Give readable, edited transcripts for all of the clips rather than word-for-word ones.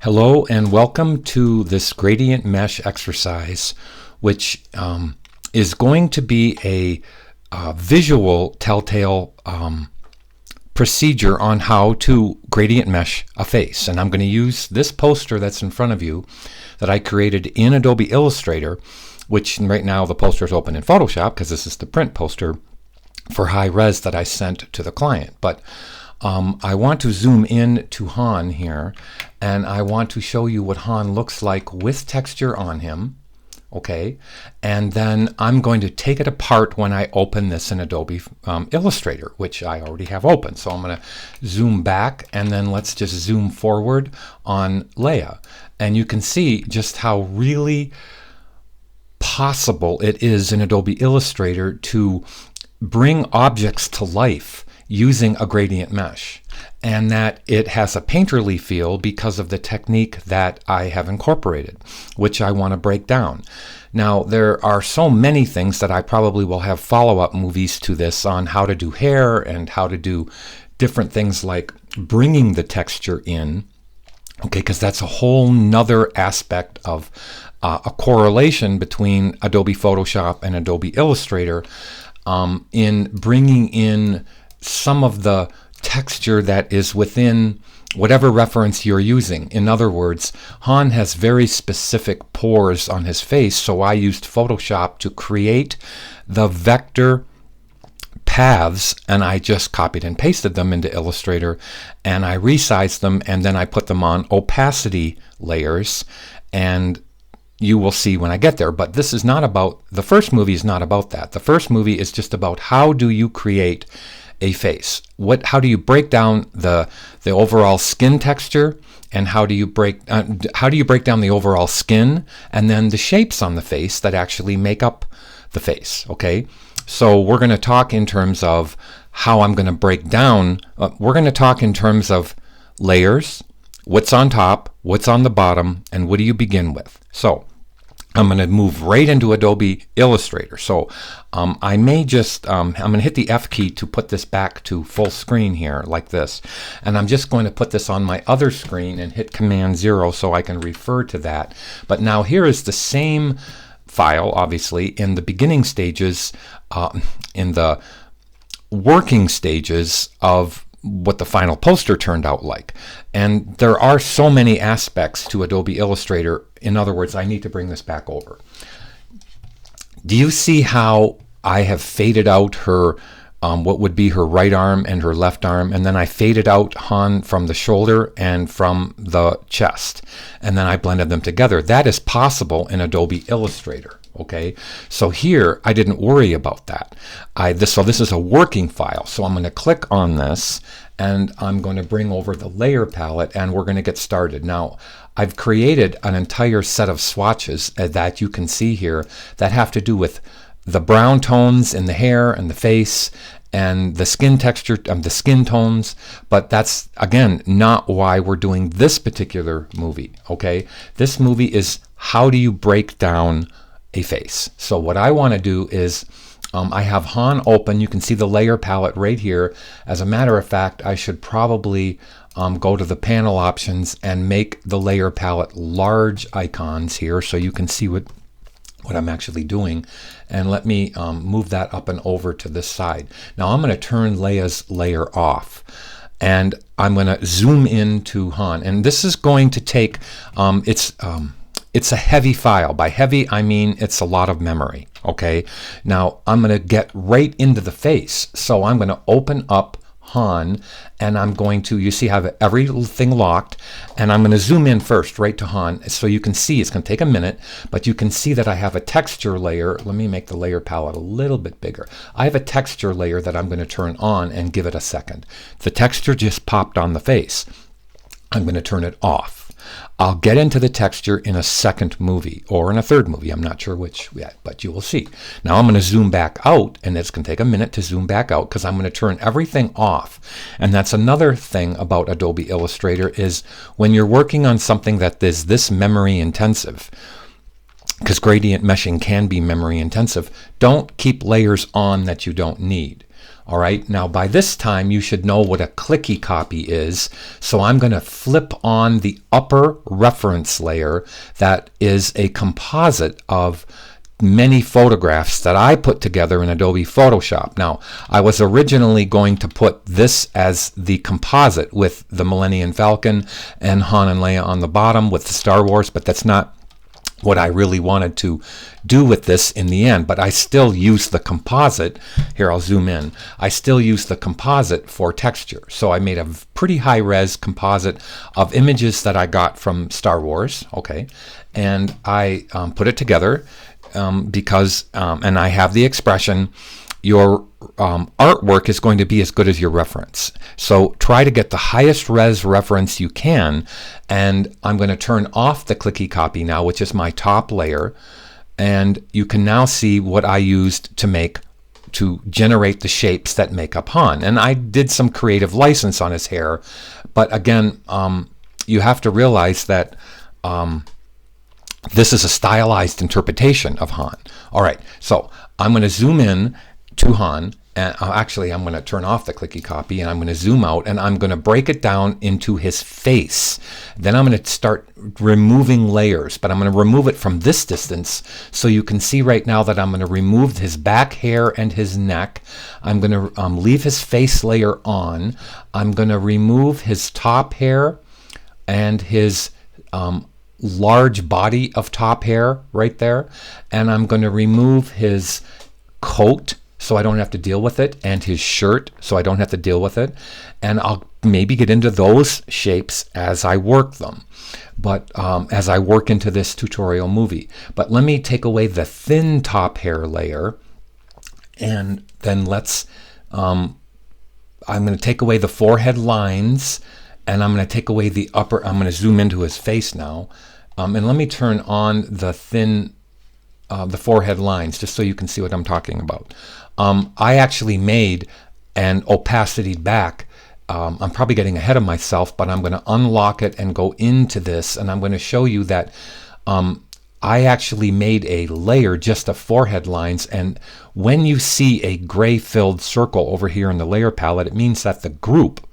Hello and welcome to this gradient mesh exercise, which is going to be a visual telltale procedure on how to gradient mesh a face. And I'm going to use this poster that's in front of you that I created in Adobe Illustrator, which right now the poster is open in Photoshop because this is the print poster for high res that I sent to the client. But I want to zoom in to Han here, and I want to show you what Han looks like with texture on him. Okay, and then I'm going to take it apart when I open this in Adobe Illustrator, which I already have open. So I'm going to zoom back, and then let's just zoom forward on Leia. And you can see just how really possible it is in Adobe Illustrator to bring objects to life using a gradient mesh, and that it has a painterly feel because of the technique that I have incorporated, which I want to break down. Now, there are so many things that I probably will have follow-up movies to this on how to do hair and how to do different things like bringing the texture in, okay, because that's a whole nother aspect of a correlation between Adobe Photoshop and Adobe Illustrator in bringing in some of the texture that is within whatever reference you're using. In other words, Han has very specific pores on his face, so I used Photoshop to create the vector paths, and I just copied and pasted them into Illustrator, and I resized them, and then I put them on opacity layers, and you will see when I get there. But this is not about, the first movie is not about that. The first movie is just about how do you create a face. How do you break down the overall skin texture, and how do you break down the overall skin, and then the shapes on the face that actually make up the face. Okay, so we're going to talk in terms of how I'm going to break down. We're going to talk in terms of layers, what's on top, what's on the bottom, and what do you begin with. So I'm going to move right into Adobe Illustrator. So I may just, I'm going to hit the F key to put this back to full screen here like this. And I'm just going to put this on my other screen and hit Command 0 so I can refer to that. But now here is the same file, obviously, in the beginning stages, in the working stages of what the final poster turned out like. And there are so many aspects to Adobe Illustrator. In other words, I need to bring this back over. Do you see how I have faded out her, what would be her right arm and her left arm, and then I faded out Han from the shoulder and from the chest, and then I blended them together? That is possible in Adobe Illustrator. Okay, so here I didn't worry about that. So this is a working file. So I'm going to click on this, and I'm going to bring over the layer palette, and we're going to get started. Now, I've created an entire set of swatches that you can see here that have to do with the brown tones in the hair and the face and the skin texture, the skin tones, but that's, again, not why we're doing this particular movie. Okay, this movie is how do you break down a face. So what I want to do is I have Han open. You can see the layer palette right here. As a matter of fact, I should probably go to the panel options and make the layer palette large icons here so you can see what I'm actually doing. And let me move that up and over to this side. Now I'm going to turn Leia's layer off, and I'm going to zoom in to Han. And this is going to take, it's a heavy file. By heavy, I mean it's a lot of memory. Okay, now I'm going to get right into the face. So I'm going to open up Han, and I'm going to, you see, have everything locked, and I'm going to zoom in first right to Han so you can see. It's going to take a minute, but you can see that I have a texture layer. Let me make the layer palette a little bit bigger. I have a texture layer that I'm going to turn on and give it a second. The texture just popped on the face. I'm going to turn it off. I'll get into the texture in a second movie or in a third movie. I'm not sure which yet, but you will see. Now I'm going to zoom back out, and it's going to take a minute to zoom back out because I'm going to turn everything off. And that's another thing about Adobe Illustrator is when you're working on something that is this memory intensive, because gradient meshing can be memory intensive, don't keep layers on that you don't need. All right, now by this time you should know what a clicky copy is. So I'm going to flip on the upper reference layer that is a composite of many photographs that I put together in Adobe Photoshop. Now, I was originally going to put this as the composite with the Millennium Falcon and Han and Leia on the bottom with the Star Wars, but that's not what I really wanted to do with this in the end. But I still use the composite. Here, I'll zoom in. I still use the composite for texture. So I made a pretty high-res composite of images that I got from Star Wars, okay, and I put it together because, and I have the expression, your artwork is going to be as good as your reference. So try to get the highest res reference you can, and I'm going to turn off the clicky copy now, which is my top layer, and you can now see what I used to generate the shapes that make up Han. And I did some creative license on his hair, but again, you have to realize that this is a stylized interpretation of Han. All right, so I'm going to zoom in to Han, and actually I'm going to turn off the clicky copy, and I'm going to zoom out, and I'm going to break it down into his face. Then I'm going to start removing layers, but I'm going to remove it from this distance, so you can see right now that I'm going to remove his back hair and his neck. I'm going to leave his face layer on. I'm going to remove his top hair and his large body of top hair right there, and I'm going to remove his coat so I don't have to deal with it, and his shirt so I don't have to deal with it, and I'll maybe get into those shapes as I work them, but as I work into this tutorial movie. But let me take away the thin top hair layer, and then let's I'm going to take away the forehead lines, and I'm going to take away the upper. I'm going to zoom into his face now, and let me turn on the thin the forehead lines just so you can see what I'm talking about. I actually made an opacity back. I'm probably getting ahead of myself, but I'm going to unlock it and go into this, and I'm going to show you that I actually made a layer just of forehead lines, and when you see a gray filled circle over here in the layer palette, it means that the group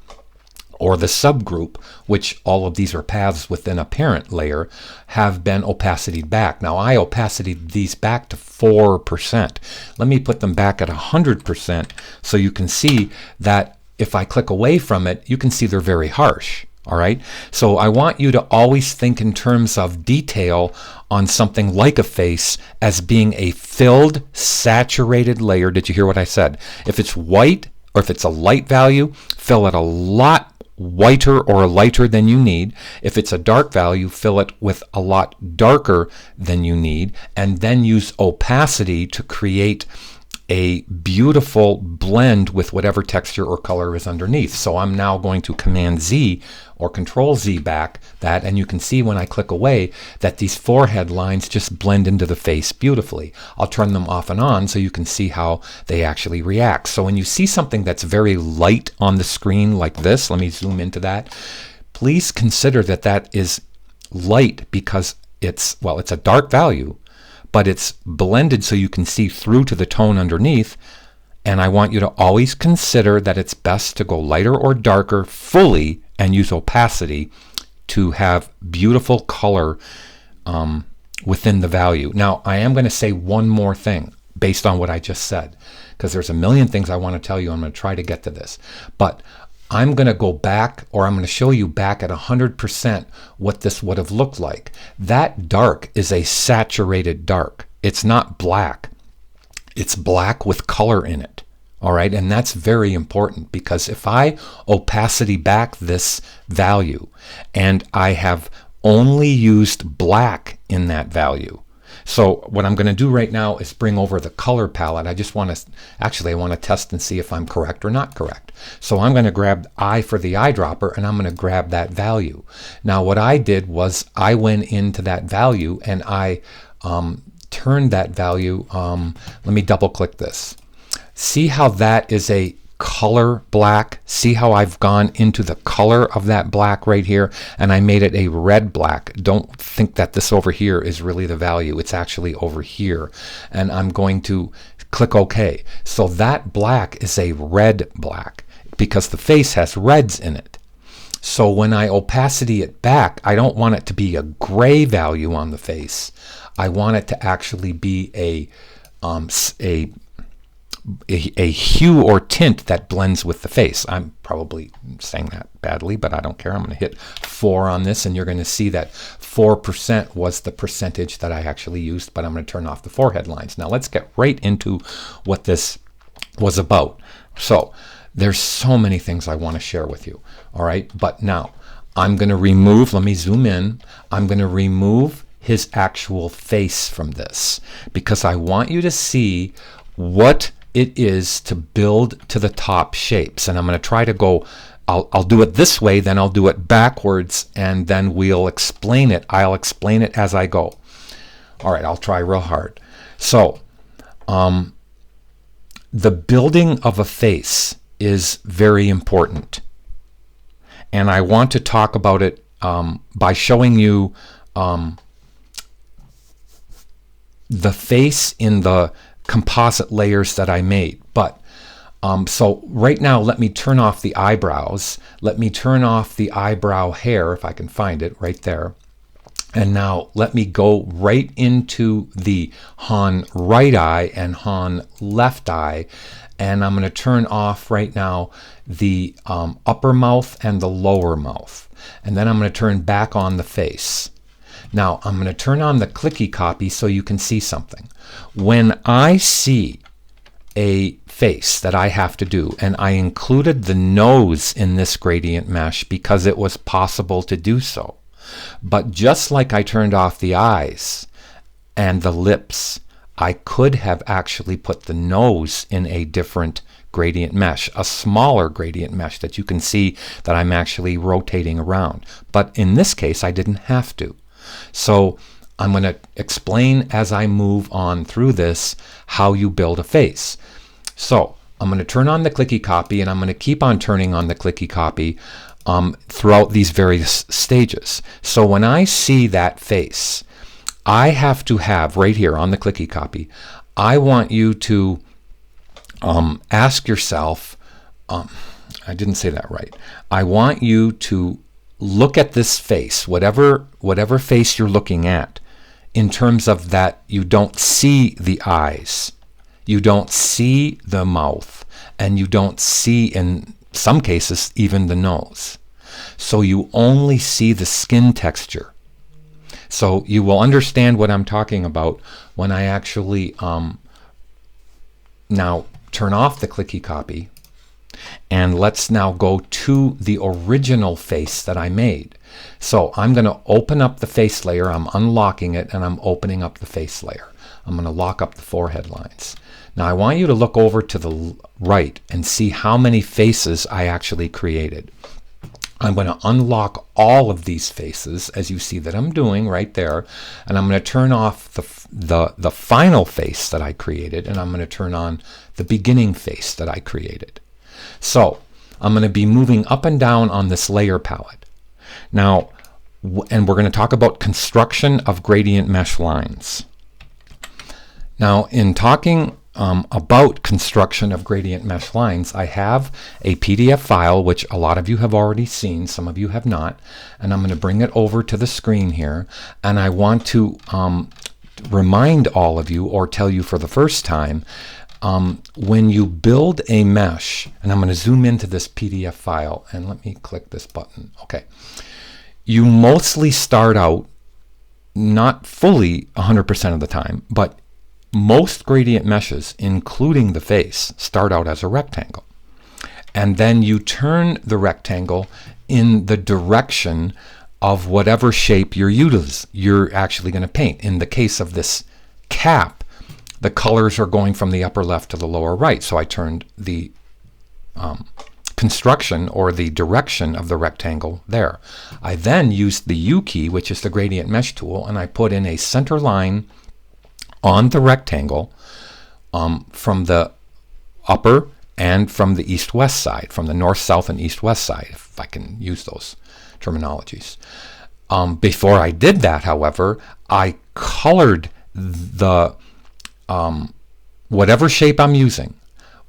or the subgroup, which all of these are paths within a parent layer, have been opacityed back. Now I opacityed these back to 4%. Let me put them back at 100% so you can see that if I click away from it, you can see they're very harsh. All right, so I want you to always think in terms of detail on something like a face as being a filled, saturated layer. Did you hear what I said? If it's white or if it's a light value, fill it a lot whiter or lighter than you need. If it's a dark value, fill it with a lot darker than you need, and then use opacity to create a beautiful blend with whatever texture or color is underneath. So I'm now going to Command Z or Control Z back that, and you can see when I click away that these forehead lines just blend into the face beautifully. I'll turn them off and on so you can see how they actually react. So when you see something that's very light on the screen like this, let me zoom into that, please consider that that is light because it's a dark value, but it's blended so you can see through to the tone underneath. And I want you to always consider that it's best to go lighter or darker fully and use opacity to have beautiful color within the value. Now, I am going to say one more thing based on what I just said, because there's a million things I want to tell you. I'm going to try to get to this. But I'm going to go back, or I'm going to show you back at 100% what this would have looked like. That dark is a saturated dark. It's not black. It's black with color in it. All right, and that's very important, because if I opacity back this value and I have only used black in that value, so what I'm going to do right now is bring over the color palette. I just want to, I want to test and see if I'm correct or not correct. So I'm going to grab I for the eyedropper, and I'm going to grab that value. Now what I did was I went into that value and I turned that value, let me double click this. See how that is a color black? See how I've gone into the color of that black right here, and I made it a red black. Don't think that this over here is really the value. It's actually over here. And I'm going to Click OK. So that black is a red black because the face has reds in it. So when I opacity it back, I don't want it to be a gray value on the face. I want it to actually be a hue or tint that blends with the face. I'm probably saying that badly, but I don't care. I'm going to hit 4 on this, and you're going to see that 4% was the percentage that I actually used, but I'm going to turn off the forehead lines. Now let's get right into what this was about. So there's so many things I want to share with you, all right? But now I'm going to remove, let me zoom in, I'm going to remove his actual face from this because I want you to see what it is to build to the top shapes. And I'm going to try to go, I'll do it this way, then I'll do it backwards, and then we'll explain it. I'll explain it as I go. All right, I'll try real hard. So the building of a face is very important. And I want to talk about it by showing you the face in the composite layers that I made. But so right now, let me turn off the eyebrows. Let me turn off the eyebrow hair, if I can find it, right there. And now let me go right into the Han right eye and Han left eye. And I'm going to turn off right now the upper mouth and the lower mouth. And then I'm going to turn back on the face. Now I'm going to turn on the clicky copy so you can see something. When I see a face that I have to do, and I included the nose in this gradient mesh because it was possible to do so. But just like I turned off the eyes and the lips, I could have actually put the nose in a different gradient mesh, a smaller gradient mesh that you can see that I'm actually rotating around. But in this case, I didn't have to. So I'm going to explain as I move on through this how you build a face. So I'm going to turn on the clicky copy, and I'm going to keep on turning on the clicky copy throughout these various stages. So when I see that face, I have to have right here on the clicky copy, I want you to ask yourself, I didn't say that right. I want you to look at this face, whatever face you're looking at, in terms of that you don't see the eyes, you don't see the mouth, and you don't see, in some cases, even the nose. So you only see the skin texture. So you will understand what I'm talking about when I actually now turn off the clicky copy. And let's now go to the original face that I made. So I'm going to open up the face layer. I'm unlocking it, and I'm opening up the face layer. I'm going to lock up the forehead lines. Now I want you to look over to the right and see how many faces I actually created. I'm going to unlock all of these faces, as you see that I'm doing right there, and I'm going to turn off the final face that I created, and I'm going to turn on the beginning face that I created. So I'm going to be moving up and down on this layer palette. Now, and we're going to talk about construction of gradient mesh lines. Now, in talking about construction of gradient mesh lines, I have a PDF file, which a lot of you have already seen, some of you have not, and I'm going to bring it over to the screen here, and I want to remind all of you, or tell you for the first time, when you build a mesh, and I'm going to zoom into this PDF file, and let me click this button. Okay. You mostly start out, not fully 100% of the time, but most gradient meshes, including the face, start out as a rectangle. And then you turn the rectangle in the direction of whatever shape you're actually going to paint. In the case of this cap, the colors are going from the upper left to the lower right. So I turned the construction or the direction of the rectangle there. I then used the U key, which is the gradient mesh tool, and I put in a center line on the rectangle from the upper and from the east-west side, from the north, south, and east-west side, if I can use those terminologies. Before I did that, however, I colored the whatever shape I'm using,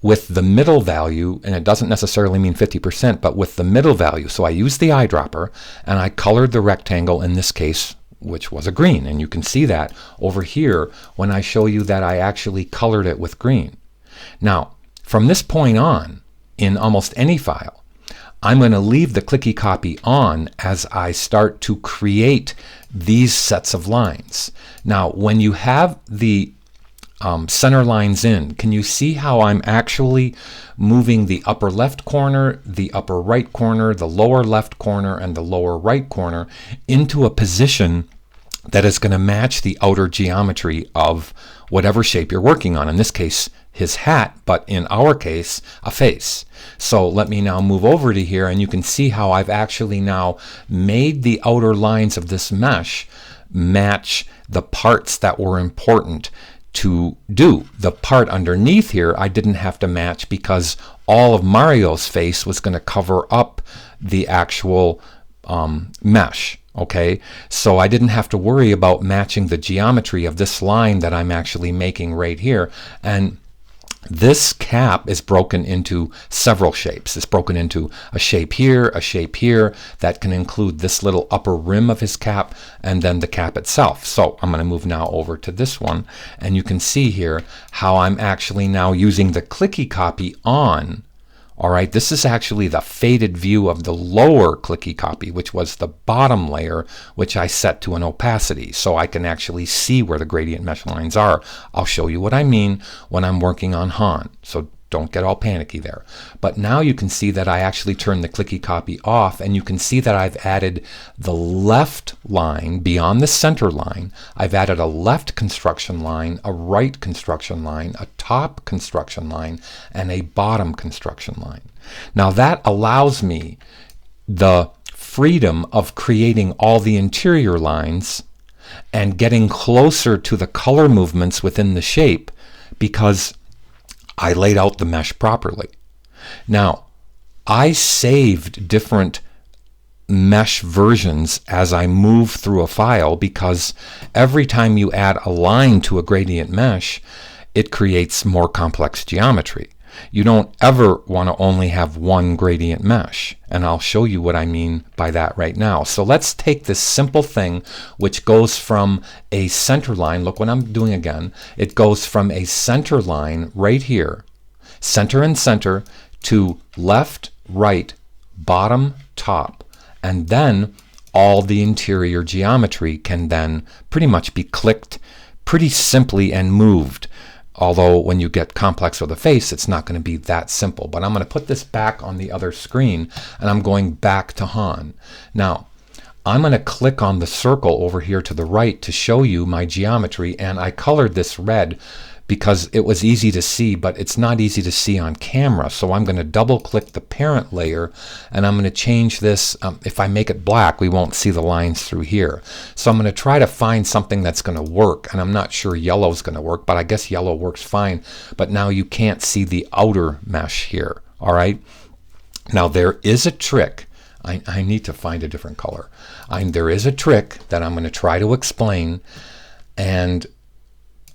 with the middle value, and it doesn't necessarily mean 50%, but with the middle value. So I used the eyedropper and I colored the rectangle in this case, which was a green. And you can see that over here when I show you that I actually colored it with green. Now, from this point on, in almost any file, I'm going to leave the clicky copy on as I start to create these sets of lines. Now, when you have the center lines in, can you see how I'm actually moving the upper left corner, the upper right corner, the lower left corner, and the lower right corner into a position that is going to match the outer geometry of whatever shape you're working on? In this case, his hat, but in our case, a face. So let me now move over to here, and you can see how I've actually now made the outer lines of this mesh match the parts that were important to do. The part underneath here I didn't have to match because all of Mario's face was going to cover up the actual mesh. Okay, so I didn't have to worry about matching the geometry of this line that I'm actually making right here. And this cap is broken into several shapes. It's broken into a shape here that can include this little upper rim of his cap, and then the cap itself. So I'm going to move now over to this one, and you can see here how I'm actually now using the clicky copy on. All right, this is actually the faded view of the lower clicky copy, which was the bottom layer, which I set to an opacity, so I can actually see where the gradient mesh lines are. I'll show you what I mean when I'm working on Han, so don't get all panicky there. But now you can see that I actually turned the clicky copy off, and you can see that I've added the left line beyond the center line. I've added a left construction line, a right construction line, a top construction line, and a bottom construction line. Now that allows me the freedom of creating all the interior lines and getting closer to the color movements within the shape because I laid out the mesh properly. Now, I saved different mesh versions as I move through a file because every time you add a line to a gradient mesh, it creates more complex geometry. You don't ever want to only have one gradient mesh, and I'll show you what I mean by that right now. So let's take this simple thing which goes from a center line. Look what I'm doing again. It goes from a center line right here, center and center, to left, right, bottom, top, and then all the interior geometry can then pretty much be clicked pretty simply and moved. Although when you get complex with a face, it's not going to be that simple. But I'm going to put this back on the other screen, and I'm going back to Han. Now, I'm going to click on the circle over here to the right to show you my geometry, and I colored this red because it was easy to see, but it's not easy to see on camera. So I'm going to double click the parent layer, and I'm going to change this. If I make it black, we won't see the lines through here. So I'm going to try to find something that's going to work, and I'm not sure yellow is going to work, but I guess yellow works fine. But now you can't see the outer mesh here. All right. Now there is a trick. I need to find a different color. There is a trick that I'm going to try to explain, and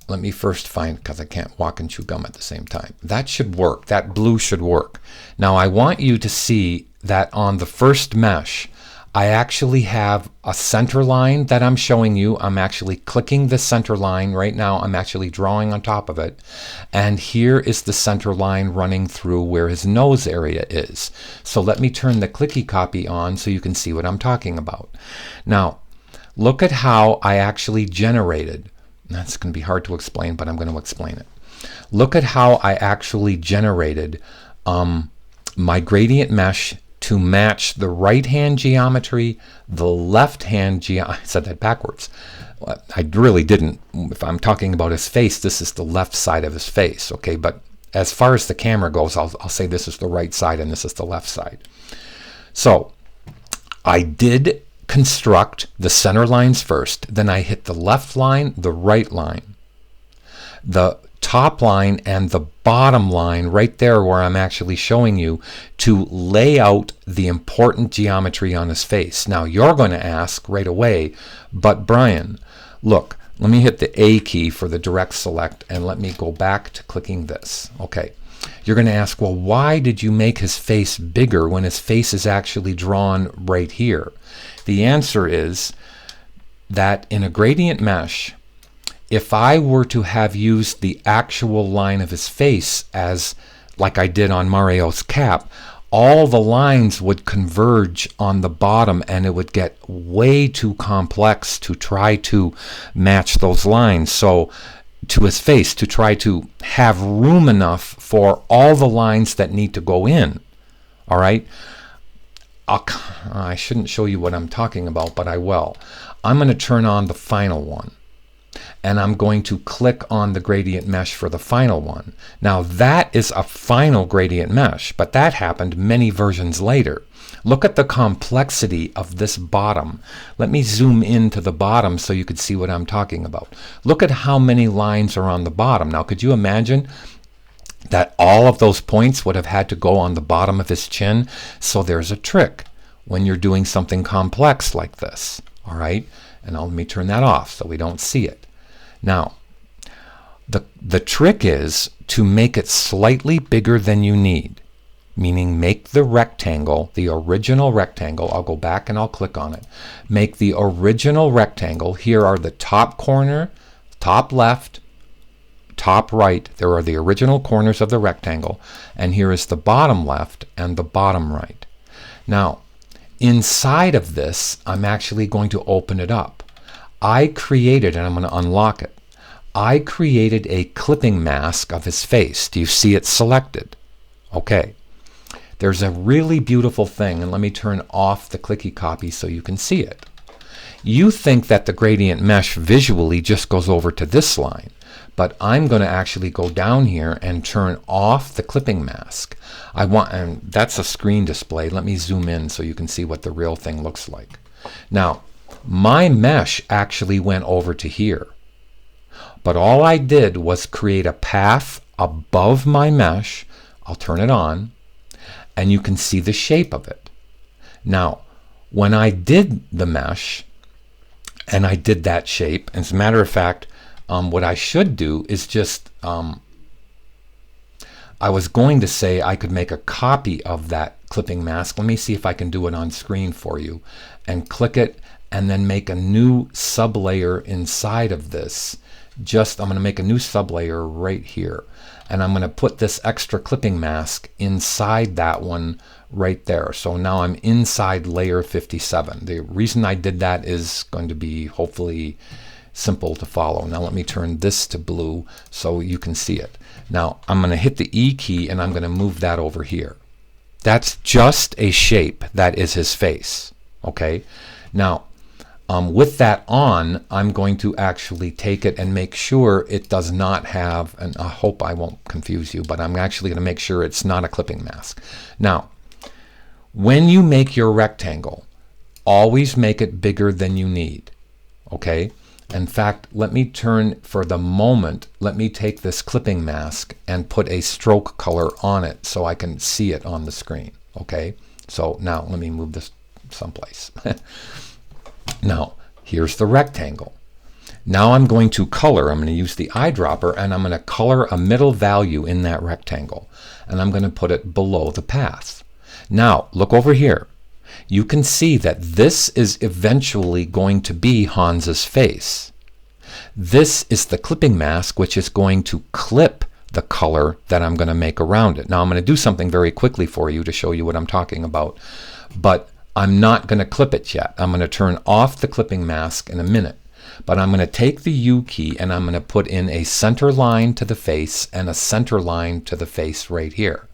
let me first find, because I can't walk and chew gum at the same time. That should work. That blue should work. Now I want you to see that on the first mesh, I actually have a center line that I'm showing you. I'm actually clicking the center line right now. I'm actually drawing on top of it. And here is the center line running through where his nose area is. So let me turn the clicky copy on so you can see what I'm talking about. Now, look at how I actually generated. That's going to be hard to explain, but I'm going to explain it. Look at how I actually generated my gradient mesh to match the right-hand geometry, the left-hand I said that backwards. I really didn't. If I'm talking about his face, this is the left side of his face, okay? But as far as the camera goes, I'll say this is the right side and this is the left side. So I did construct the center lines first, then I hit the left line, the right line, the top line, and the bottom line right there where I'm actually showing you to lay out the important geometry on his face. Now you're going to ask right away, but Brian, look, let me hit the A key for the direct select, and let me go back to clicking this. Okay. You're going to ask, well, why did you make his face bigger when his face is actually drawn right here? The answer is that in a gradient mesh, if I were to have used the actual line of his face as like I did on Mario's cap, all the lines would converge on the bottom and it would get way too complex to try to match those lines. So to his face, to try to have room enough for all the lines that need to go in. All right? I shouldn't show you what I'm talking about, but I will. I'm going to turn on the final one, and I'm going to click on the gradient mesh for the final one. Now that is a final gradient mesh, but that happened many versions later. Look at the complexity of this bottom. Let me zoom into the bottom so you could see what I'm talking about. Look at how many lines are on the bottom. Now, could you imagine that all of those points would have had to go on the bottom of his chin? So there's a trick when you're doing something complex like this. All right? And let me turn that off so we don't see it. Now, the trick is to make it slightly bigger than you need. Meaning make the rectangle, the original rectangle, I'll go back and I'll click on it. Make the original rectangle, here are the top corner, top left, top right. There are the original corners of the rectangle. And here is the bottom left and the bottom right. Now, inside of this, I'm actually going to open it up. I created, and I'm going to unlock it, I created a clipping mask of his face. Do you see it selected? Okay. There's a really beautiful thing, and let me turn off the clicky copy so you can see it. You think that the gradient mesh visually just goes over to this line, but I'm going to actually go down here and turn off the clipping mask. And that's a screen display. Let me zoom in so you can see what the real thing looks like. Now, my mesh actually went over to here, but all I did was create a path above my mesh. I'll turn it on. And you can see the shape of it. Now, when I did the mesh, and I did that shape, as a matter of fact, what I should do is just, I was going to say I could make a copy of that clipping mask. Let me see if I can do it on screen for you. And click it, and then make a new sublayer inside of this. I'm going to make a new sublayer right here. And I'm going to put this extra clipping mask inside that one right there. So now I'm inside layer 57. The reason I did that is going to be hopefully simple to follow. Now let me turn this to blue so you can see it. Now I'm going to hit the E key and I'm going to move that over here. That's just a shape that is his face. Okay. Now with that on, I'm going to actually take it and make sure it does not have, and I hope I won't confuse you, but I'm actually going to make sure it's not a clipping mask. Now, when you make your rectangle, always make it bigger than you need. Okay? In fact, let me turn, for the moment, let me take this clipping mask and put a stroke color on it so I can see it on the screen. Okay? So now let me move this someplace. Now, here's the rectangle. Now I'm going to color. I'm going to use the eyedropper, and I'm going to color a middle value in that rectangle. And I'm going to put it below the path. Now, look over here. You can see that this is eventually going to be Hans's face. This is the clipping mask, which is going to clip the color that I'm going to make around it. Now, I'm going to do something very quickly for you to show you what I'm talking about. But I'm not going to clip it yet. I'm going to turn off the clipping mask in a minute. But I'm going to take the U key and I'm going to put in a center line to the face and a center line to the face right here.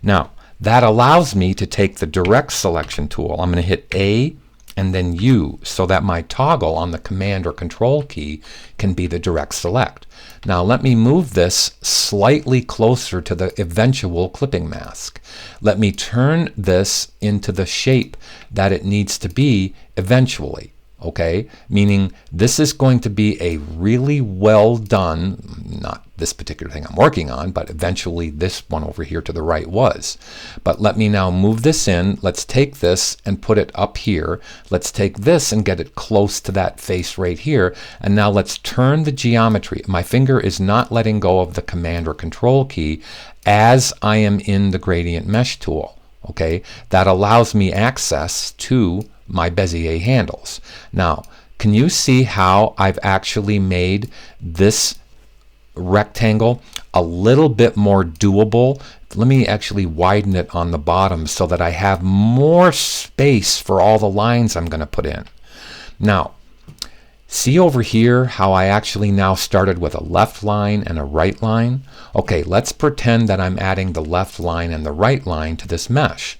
Now, that allows me to take the direct selection tool. I'm going to hit A and then U so that my toggle on the Command or Control key can be the direct select. Now let me move this slightly closer to the eventual clipping mask. Let me turn this into the shape that it needs to be eventually. Okay, meaning this is going to be a really well done, not this particular thing I'm working on, but eventually this one over here to the right was. But let me now move this in. Let's take this and put it up here. Let's take this and get it close to that face right here. And now let's turn the geometry. My finger is not letting go of the Command or Control key as I am in the Gradient Mesh tool. Okay, that allows me access to my Bezier handles. Now, can you see how I've actually made this rectangle a little bit more doable? Let me actually widen it on the bottom so that I have more space for all the lines I'm going to put in. Now, see over here how I actually now started with a left line and a right line? Okay, let's pretend that I'm adding the left line and the right line to this mesh.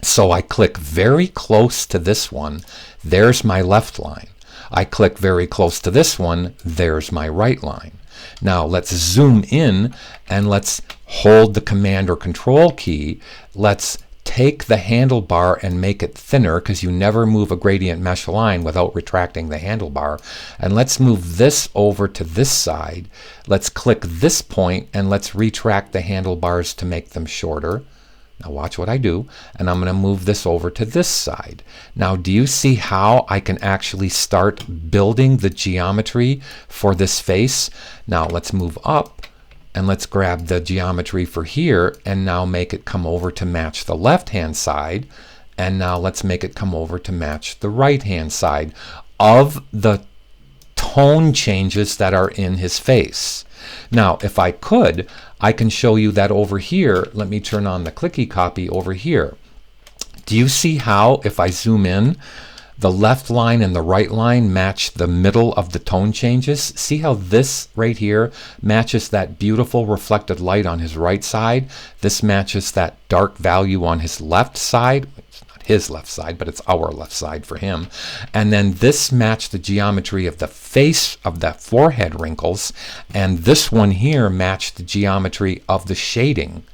So I click very close to this one, there's my left line. I click very close to this one, there's my right line. Now let's zoom in and let's hold the Command or Control key. Let's take the handlebar and make it thinner, because you never move a gradient mesh line without retracting the handlebar. And let's move this over to this side. Let's click this point and let's retract the handlebars to make them shorter. Now watch what I do, and I'm going to move this over to this side. Now do you see how I can actually start building the geometry for this face? Now let's move up and let's grab the geometry for here and now make it come over to match the left hand side, and now let's make it come over to match the right hand side of the tone changes that are in his face. Now if I could, I can show you that over here. Let me turn on the clicky copy over here. Do you see how if I zoom in, the left line and the right line match the middle of the tone changes? See how this right here matches that beautiful reflected light on his right side? This matches that dark value on his left side. It's not his left side, but it's our left side for him. And then this matched the geometry of the face of the forehead wrinkles, and this one here matched the geometry of the shading.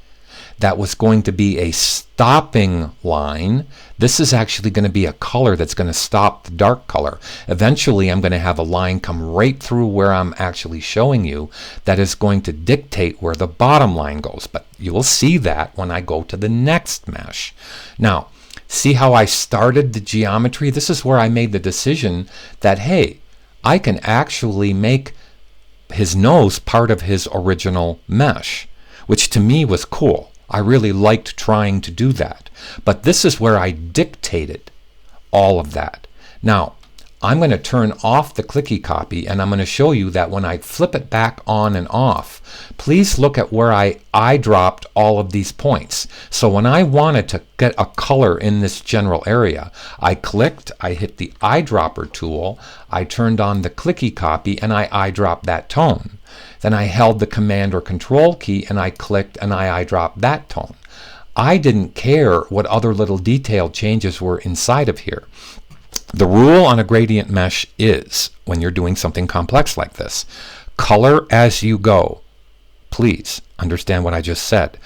That was going to be a stopping line. This is actually going to be a color that's going to stop the dark color. Eventually I'm going to have a line come right through where I'm actually showing you that is going to dictate where the bottom line goes. But you will see that when I go to the next mesh. Now, see how I started the geometry? This is where I made the decision that, hey, I can actually make his nose part of his original mesh, which to me was cool. I really liked trying to do that. But this is where I dictated all of that. Now, I'm going to turn off the clicky copy, and I'm going to show you that when I flip it back on and off, please look at where I dropped all of these points. So when I wanted to get a color in this general area, I clicked, I hit the eyedropper tool, I turned on the clicky copy, and I eyedropped that tone. Then I held the Command or Control key and I clicked and I eyedropped that tone. I didn't care what other little detail changes were inside of here. The rule on a gradient mesh is, when you're doing something complex like this, color as you go. Please understand what I just said.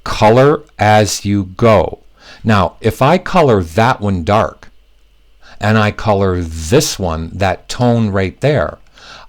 Color as you go. Now, if I color that one dark and I color this one, that tone right there,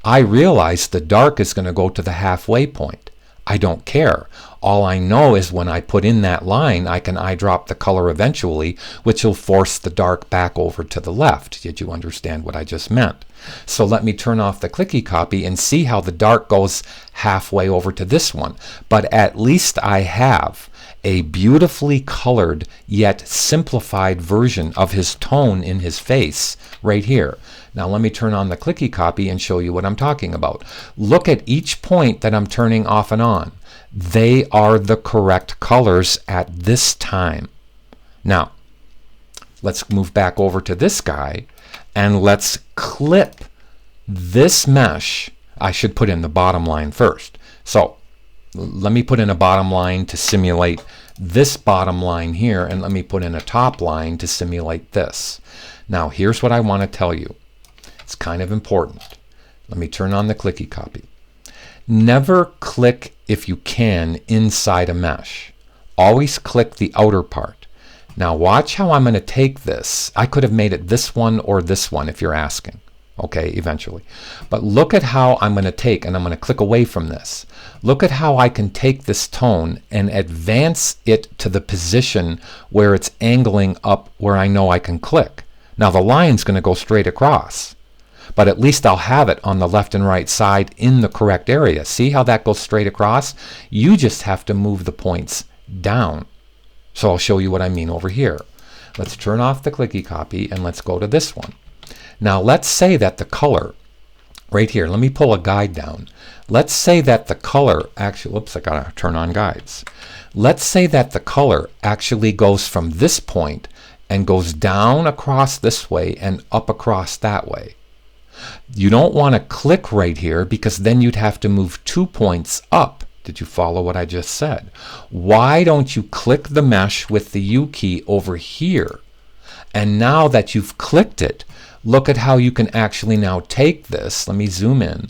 I realize the dark is going to go to the halfway point. I don't care. All I know is when I put in that line, I can eyedrop the color eventually, which will force the dark back over to the left. Did you understand what I just meant? So let me turn off the clicky copy and see how the dark goes halfway over to this one. But at least I have a beautifully colored yet simplified version of his tone in his face right here. Now let me turn on the clicky copy and show you what I'm talking about. Look at each point that I'm turning off and on. They are the correct colors at this time. Now, let's move back over to this guy and let's clip this mesh. I should put in the bottom line first. So let me put in a bottom line to simulate this bottom line here, and let me put in a top line to simulate this. Now here's what I want to tell you. It's kind of important. Let me turn on the clicky copy. Never click, if you can, inside a mesh. Always click the outer part. Now watch how I'm going to take this. I could have made it this one or this one if you're asking. Okay, eventually. But look at how I'm going to take, and I'm going to click away from this. Look at how I can take this tone and advance it to the position where it's angling up where I know I can click. Now the line's going to go straight across, but at least I'll have it on the left and right side in the correct area. See how that goes straight across? You just have to move the points down. So I'll show you what I mean over here. Let's turn off the clicky copy and let's go to this one. Now let's say that the color, right here, let me pull a guide down. Let's say that the color actually, whoops, I gotta turn on guides. Let's say that the color actually goes from this point and goes down across this way and up across that way. You don't want to click right here because then you'd have to move 2 points up. Did you follow what I just said? Why don't you click the mesh with the U key over here? And now that you've clicked it, look at how you can actually now take this. Let me zoom in.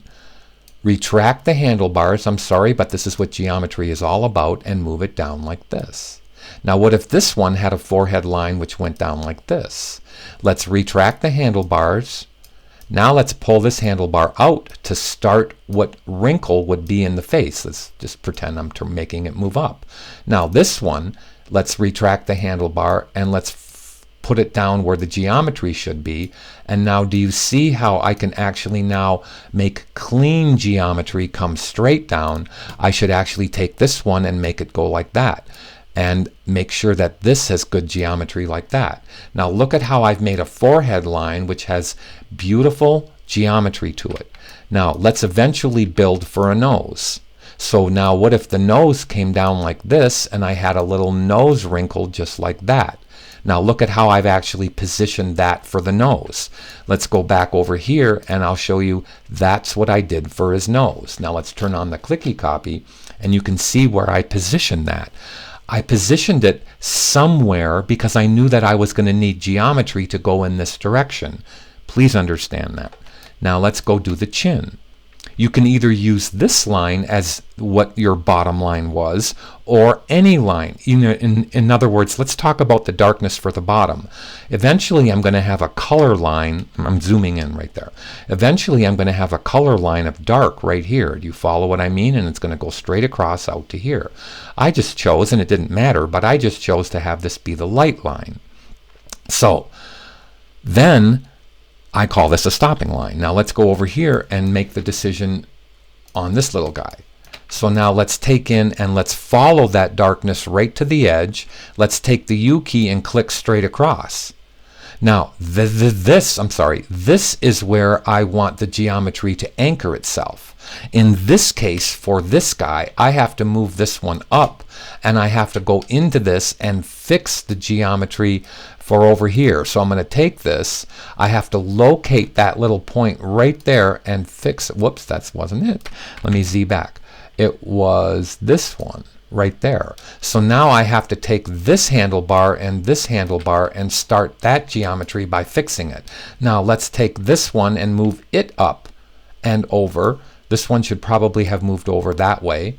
Retract the handlebars. I'm sorry, but this is what geometry is all about, and move it down like this. Now what if this one had a forehead line which went down like this? Let's retract the handlebars. Now let's pull this handlebar out to start what wrinkle would be in the face. Let's just pretend I'm making it move up. Now this one, let's retract the handlebar and let's put it down where the geometry should be. And now do you see how I can actually now make clean geometry come straight down? I should actually take this one and make it go like that, and make sure that this has good geometry like that. Now look at how I've made a forehead line which has beautiful geometry to it. Now let's eventually build for a nose. So now what if the nose came down like this and I had a little nose wrinkle just like that? Now look at how I've actually positioned that for the nose. Let's go back over here and I'll show you that's what I did for his nose. Now let's turn on the clicky copy and you can see where I positioned that. I positioned it somewhere because I knew that I was going to need geometry to go in this direction. Please understand that. Now let's go do the chin. You can either use this line as what your bottom line was, or any line. In other words, let's talk about the darkness for the bottom. Eventually I'm going to have a color line. I'm zooming in right there. Eventually I'm going to have a color line of dark right here. Do you follow what I mean? And it's going to go straight across out to here. I just chose, and it didn't matter, but I just chose to have this be the light line. So then I call this a stopping line. Now let's go over here and make the decision on this little guy. So now let's take in and let's follow that darkness right to the edge. Let's take the U key and click straight across. Now this is where I want the geometry to anchor itself. In this case, for this guy, I have to move this one up and I have to go into this and fix the geometry for over here. So I'm going to take this, I have to locate that little point right there and fix it. Whoops, that wasn't it. Let me Z back. It was this one right there. So now I have to take this handlebar and start that geometry by fixing it. Now let's take this one and move it up and over. This one should probably have moved over that way.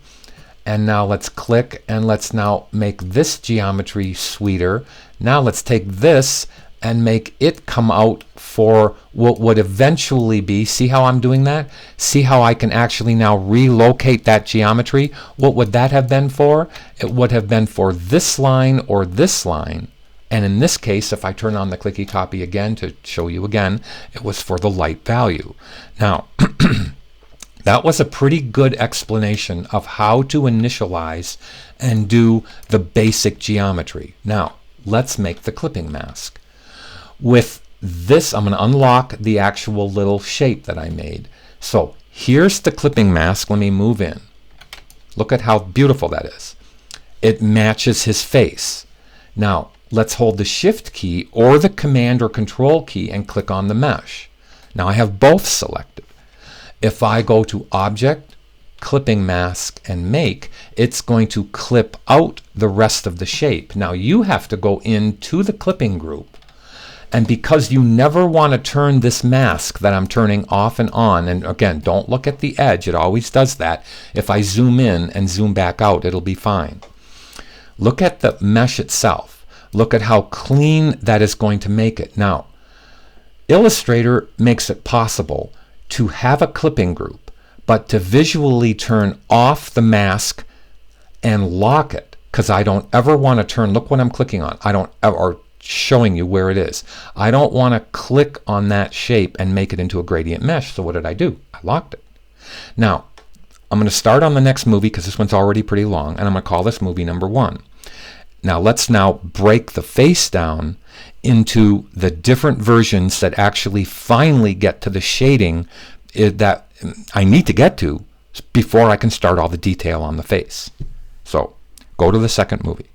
And now let's click and let's now make this geometry sweeter. Now let's take this and make it come out for what would eventually be, see how I'm doing that? See how I can actually now relocate that geometry? What would that have been for? It would have been for this line or this line. And in this case, if I turn on the clicky copy again to show you again, it was for the light value. Now, that was a pretty good explanation of how to initialize and do the basic geometry. Now, let's make the clipping mask. With this, I'm going to unlock the actual little shape that I made. So here's the clipping mask. Let me move in. Look at how beautiful that is. It matches his face. Now, let's hold the Shift key or the Command or Control key and click on the mesh. Now I have both selected. If I go to Object, Clipping Mask, and Make, it's going to clip out the rest of the shape. Now you have to go into the clipping group, and because you never want to turn this mask that I'm turning off and on, and again, don't look at the edge, it always does that. If I zoom in and zoom back out, it'll be fine. Look at the mesh itself. Look at how clean that is going to make it. Now, Illustrator makes it possible to have a clipping group, but to visually turn off the mask and lock it, because I don't ever want to turn, look what I'm clicking on, or showing you where it is. I don't want to click on that shape and make it into a gradient mesh. So what did I do? I locked it. Now, I'm going to start on the next movie because this one's already pretty long, and I'm going to call this movie number 1. Now let's break the face down into the different versions that actually finally get to the shading that I need to get to before I can start all the detail on the face. So go to the second movie.